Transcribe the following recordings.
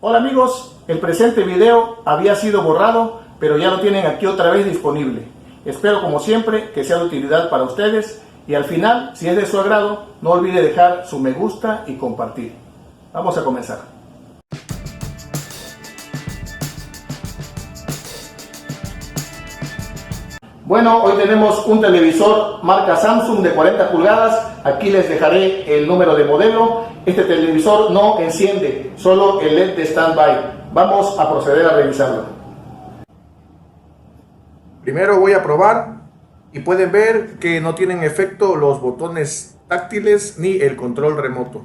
Hola amigos, el presente video había sido borrado, pero ya lo tienen aquí otra vez disponible. Espero como siempre que sea de utilidad para ustedes y al final, si es de su agrado, no olvide dejar su me gusta y compartir. Vamos a comenzar. Bueno, hoy tenemos un televisor marca Samsung de 40 pulgadas. Aquí les dejaré el número de modelo. Este televisor no enciende, solo el LED de standby. Vamos a proceder a revisarlo. Primero voy a probar y pueden ver que no tienen efecto los botones táctiles ni el control remoto.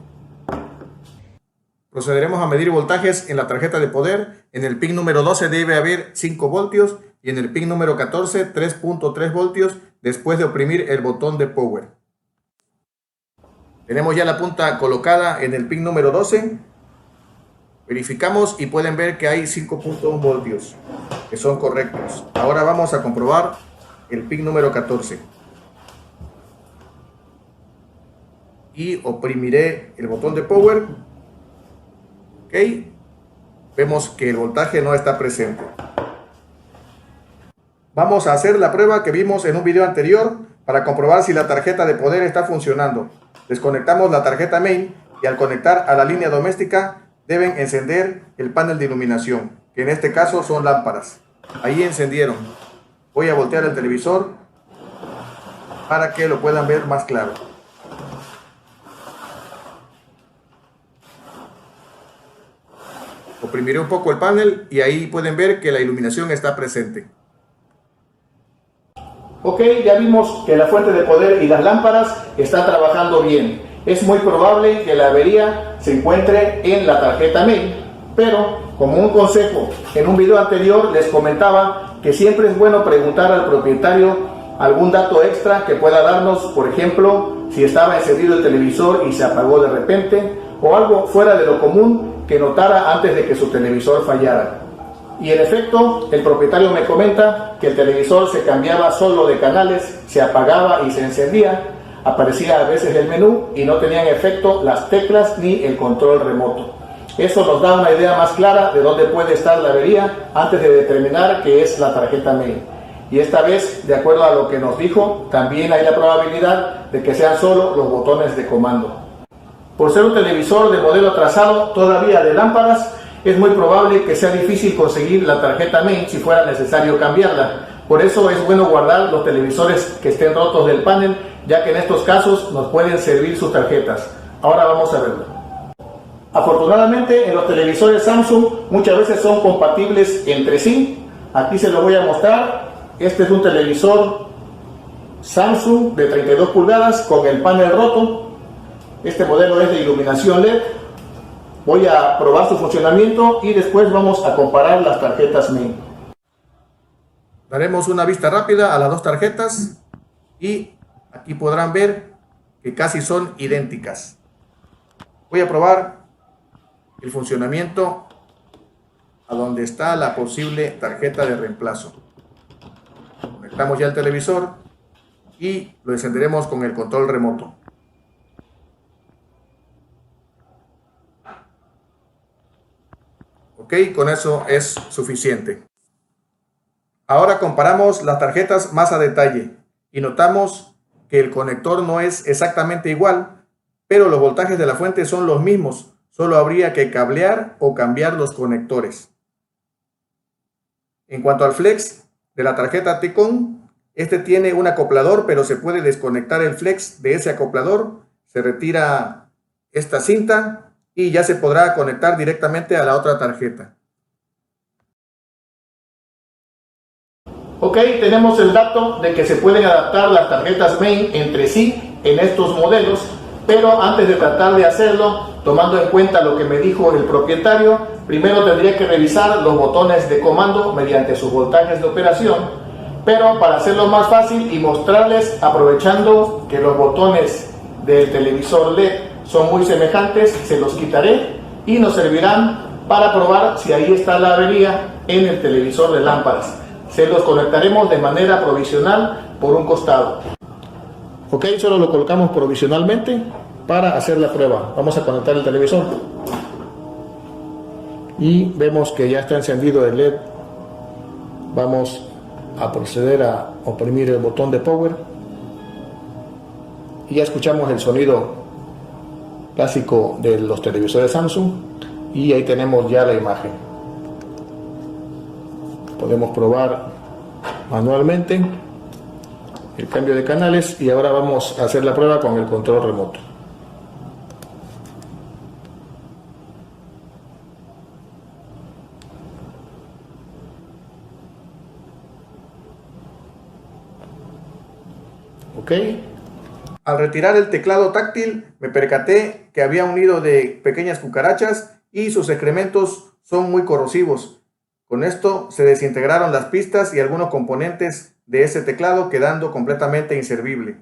Procederemos a medir voltajes en la tarjeta de poder. En el pin número 12 debe haber 5 voltios y en el pin número 14 3.3 voltios después de oprimir el botón de power. Tenemos ya la punta colocada en el pin número 12. Verificamos y pueden ver que hay 5.1 voltios que son correctos. Ahora vamos a comprobar el pin número 14 y oprimiré el botón de power. Ok, vemos que el voltaje no está presente. Vamos a hacer la prueba que vimos en un video anterior para comprobar si la tarjeta de poder está funcionando. Desconectamos la tarjeta main y al conectar a la línea doméstica deben encender el panel de iluminación, que en este caso son lámparas. Ahí encendieron. Voy a voltear el televisor para que lo puedan ver más claro. Oprimiré un poco el panel y ahí pueden ver que la iluminación está presente. Ok, ya vimos que la fuente de poder y las lámparas están trabajando bien. Es muy probable que la avería se encuentre en la tarjeta main, pero como un consejo, en un video anterior les comentaba que siempre es bueno preguntar al propietario algún dato extra que pueda darnos, por ejemplo, si estaba encendido el televisor y se apagó de repente, o algo fuera de lo común que notara antes de que su televisor fallara. Y en efecto, el propietario me comenta que el televisor se cambiaba solo de canales, se apagaba y se encendía, aparecía a veces el menú y no tenían efecto las teclas ni el control remoto. Eso nos da una idea más clara de dónde puede estar la avería antes de determinar que es la tarjeta main. Y esta vez, de acuerdo a lo que nos dijo, también hay la probabilidad de que sean solo los botones de comando. Por ser un televisor de modelo atrasado, todavía de lámparas, es muy probable que sea difícil conseguir la tarjeta main si fuera necesario cambiarla. Por eso es bueno guardar los televisores que estén rotos del panel, ya que en estos casos nos pueden servir sus tarjetas. Ahora vamos a verlo. Afortunadamente en los televisores Samsung muchas veces son compatibles entre sí. Aquí se lo voy a mostrar. Este es un televisor Samsung de 32 pulgadas con el panel roto. Este modelo es de iluminación LED. Voy a probar su funcionamiento y después vamos a comparar las tarjetas main. Daremos una vista rápida a las dos tarjetas y aquí podrán ver que casi son idénticas. Voy a probar el funcionamiento a donde está la posible tarjeta de reemplazo. Conectamos ya el televisor y lo encenderemos con el control remoto. Ok, con eso es suficiente. Ahora comparamos las tarjetas más a detalle y notamos que el conector no es exactamente igual, pero los voltajes de la fuente son los mismos, solo habría que cablear o cambiar los conectores. En cuanto al flex de la tarjeta T-Con, este tiene un acoplador, pero se puede desconectar el flex de ese acoplador, se retira esta cinta y ya se podrá conectar directamente a la otra tarjeta. Ok, tenemos el dato de que se pueden adaptar las tarjetas main entre sí en estos modelos, pero antes de tratar de hacerlo, tomando en cuenta lo que me dijo el propietario, primero tendría que revisar los botones de comando mediante sus voltajes de operación, pero para hacerlo más fácil y mostrarles, aprovechando que los botones del televisor LED son muy semejantes, se los quitaré y nos servirán para probar si ahí está la avería en el televisor de lámparas. Se los conectaremos de manera provisional por un costado. Ok, solo lo colocamos provisionalmente para hacer la prueba. Vamos a conectar el televisor. y vemos que ya está encendido el LED. Vamos a proceder a oprimir el botón de power y ya escuchamos el sonido clásico de los televisores Samsung y ahí tenemos ya la imagen. Podemos probar manualmente el cambio de canales y ahora vamos a hacer la prueba con el control remoto. Ok. Al retirar el teclado táctil me percaté que había un nido de pequeñas cucarachas y sus excrementos son muy corrosivos. Con esto se desintegraron las pistas y algunos componentes de ese teclado, quedando completamente inservible.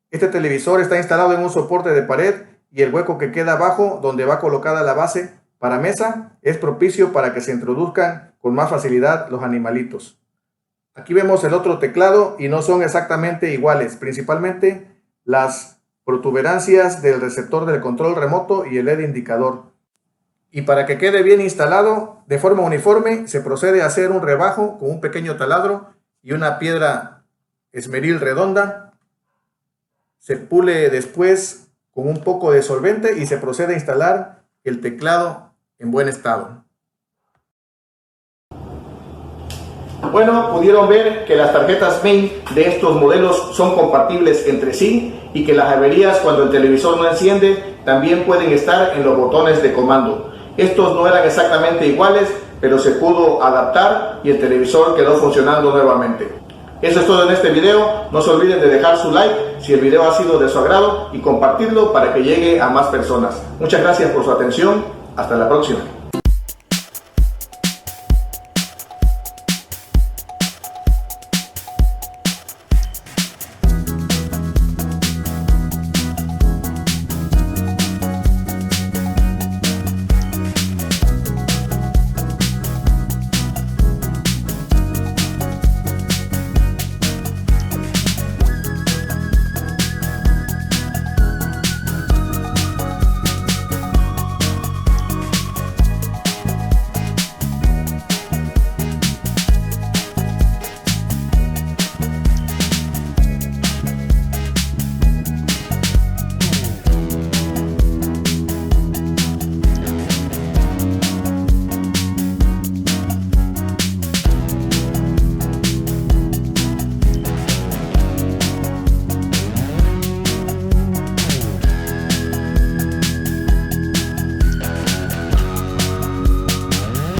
Este televisor está instalado en un soporte de pared y el hueco que queda abajo, donde va colocada la base para mesa, es propicio para que se introduzcan con más facilidad los animalitos. Aquí vemos el otro teclado y no son exactamente iguales, principalmente las protuberancias del receptor del control remoto y el LED indicador. Y para que quede bien instalado de forma uniforme, se procede a hacer un rebajo con un pequeño taladro y una piedra esmeril redonda. Se pule después con un poco de solvente y se procede a instalar el teclado en buen estado. Bueno, pudieron ver que las tarjetas main de estos modelos son compatibles entre sí y que las averías cuando el televisor no enciende también pueden estar en los botones de comando. Estos no eran exactamente iguales, pero se pudo adaptar y el televisor quedó funcionando nuevamente. Eso es todo en este video. No se olviden de dejar su like si el video ha sido de su agrado y compartirlo para que llegue a más personas. Muchas gracias por su atención. Hasta la próxima.